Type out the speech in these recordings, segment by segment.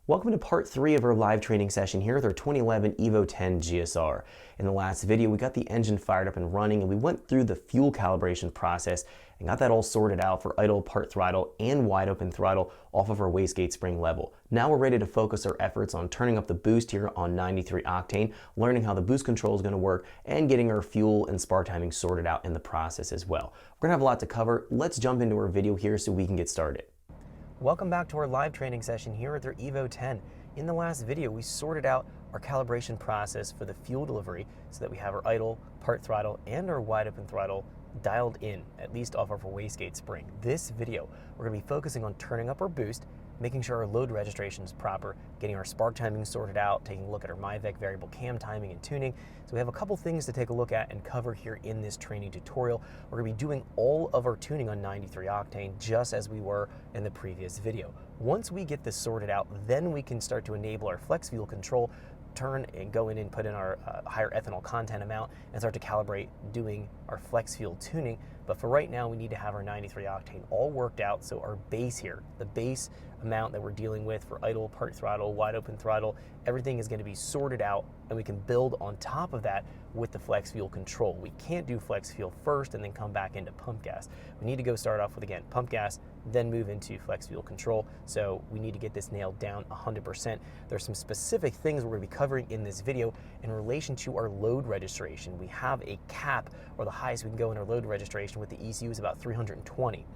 Welcome to part 3 of our live training session here with our 2011 Evo X GSR. In the last video, we got the engine fired up and running, and we went through the fuel calibration process and got that all sorted out for idle, part throttle, and wide open throttle off of our wastegate spring level. Now we're ready to focus our efforts on turning up the boost here on 93 octane, learning how the boost control is going to work, and getting our fuel and spark timing sorted out in the process as well. We're going to have a lot to cover. Let's jump into our video here so we can get started. Welcome back to our live training session here with our Evo X. In the last video, we sorted out our calibration process for the fuel delivery so that we have our idle, part throttle, and our wide open throttle dialed in, at least off of our wastegate spring. This video, we're going to be focusing on turning up our boost, making sure our load registration is proper, getting our spark timing sorted out, taking a look at our MIVEC variable cam timing and tuning. So we have a couple things to take a look at and cover here in this training tutorial. We're going to be doing all of our tuning on 93 octane just as we were in the previous video. Once we get this sorted out, then we can start to enable our flex fuel control, turn and go in and put in our higher ethanol content amount and start to calibrate doing our flex fuel tuning. But for right now, we need to have our 93 octane all worked out. So our base here, the base amount that we're dealing with for idle, part throttle, wide open throttle, everything is going to be sorted out, and we can build on top of that with the flex fuel control. We can't do flex fuel first and then come back into pump gas. We need to go start off with, again, pump gas, then move into flex fuel control. So we need to get this nailed down 100%. There's some specific things we're going to be covering in this video in relation to our load registration. We have a cap, or the highest we can go in our load registration with the ECU is about 320.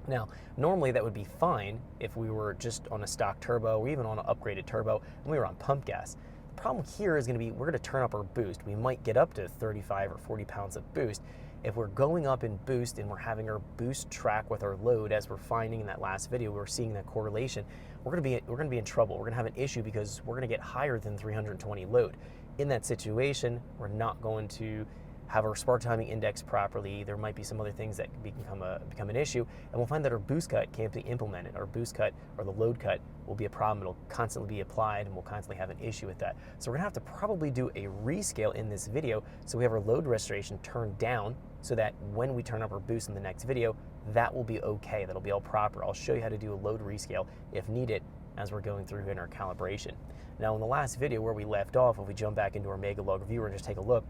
Now, normally that would be fine if we were just on a stock turbo or even on an upgraded turbo and we were on pump gas. The problem here is going to be we're going to turn up our boost. We might get up to 35 or 40 pounds of boost. If we're going up in boost and we're having our boost track with our load, as we're finding in that last video, we're seeing that correlation, we're going to be in trouble. We're going to have an issue because we're going to get higher than 320 load. In that situation, we're not going to have our spark timing indexed properly. There might be some other things that become an issue, and we'll find that our boost cut can't be implemented. Our boost cut or the load cut will be a problem. It'll constantly be applied, and we'll constantly have an issue with that. So we're gonna have to probably do a rescale in this video so we have our load restoration turned down so that when we turn up our boost in the next video, that will be okay. That'll be all proper. I'll show you how to do a load rescale if needed as we're going through in our calibration. Now, in the last video where we left off, if we jump back into our Mega Log viewer and just take a look,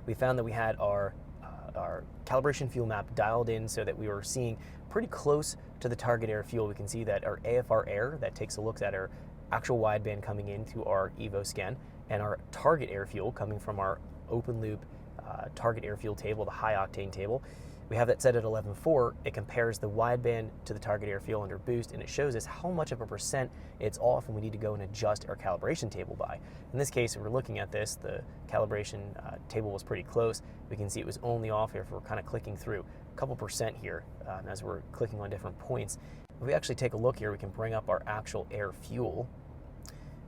we found that we had our calibration fuel map dialed in so that we were seeing pretty close to the target air fuel. We can see that our AFR air that takes a look at our actual wideband coming into our Evo scan, and our target air fuel coming from our open loop target air fuel table, the high octane table. We have that set at 11.4. It compares the wideband to the target air fuel under boost, and it shows us how much of a percent it's off, and we need to go and adjust our calibration table by. In this case, if we're looking at this, the calibration table was pretty close. We can see it was only off here if we're kind of clicking through a couple percent here as we're clicking on different points. If we actually take a look here, we can bring up our actual air fuel,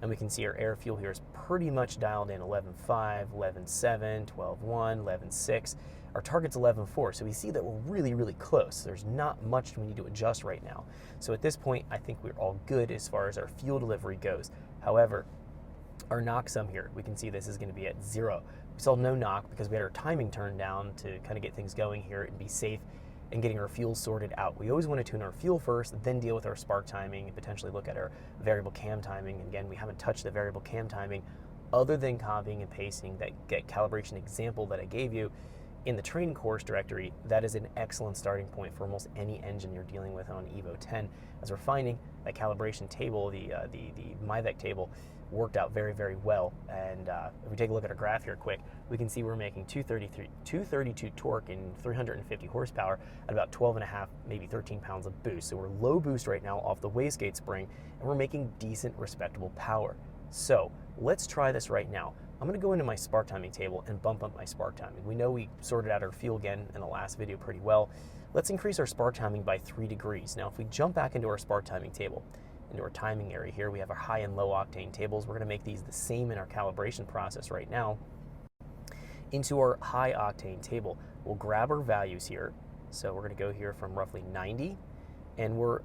and we can see our air fuel here is pretty much dialed in 11.5, 11.7, 12.1, 11.6. Our target's 11.4, so we see that we're really, really close. There's not much we need to adjust right now. So at this point, I think we're all good as far as our fuel delivery goes. However, our knock sum here, we can see this is going to be at 0. We saw no knock because we had our timing turned down to kind of get things going here and be safe and getting our fuel sorted out. We always want to tune our fuel first, then deal with our spark timing and potentially look at our variable cam timing. And again, we haven't touched the variable cam timing other than copying and pasting that calibration example that I gave you in the training course directory. That is an excellent starting point for almost any engine you're dealing with on Evo X, as we're finding that calibration table, the MIVEC table, worked out very, very well. And if we take a look at our graph here quick, we can see we're making 232 torque and 350 horsepower at about 12.5, maybe 13 pounds of boost. So we're low boost right now off the wastegate spring, and we're making decent, respectable power. So let's try this right now. I'm going to go into my spark timing table and bump up my spark timing. We know we sorted out our fuel again in the last video pretty well. Let's increase our spark timing by 3 degrees. Now, if we jump back into our spark timing table, into our timing area here, we have our high and low octane tables. We're going to make these the same in our calibration process right now. Into our high octane table, we'll grab our values here. So we're going to go here from roughly 90, and we're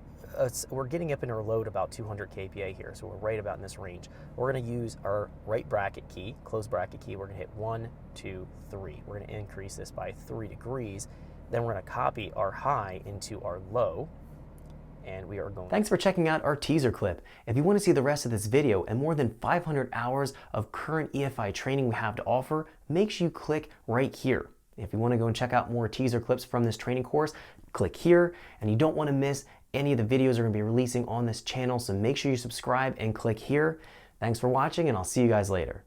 getting up in our load about 200 kPa here, so we're right about in this range. We're going to use our right bracket key, close bracket key. We're going to hit 1, 2, 3. We're going to increase this by 3 degrees. Then we're going to copy our high into our low, and we are going. Thanks for checking out our teaser clip. If you want to see the rest of this video and more than 500 hours of current EFI training we have to offer, make sure you click right here. If you want to go and check out more teaser clips from this training course, click here, and you don't want to miss any of the videos we're going to be releasing on this channel, so make sure you subscribe and click here. Thanks for watching, and I'll see you guys later.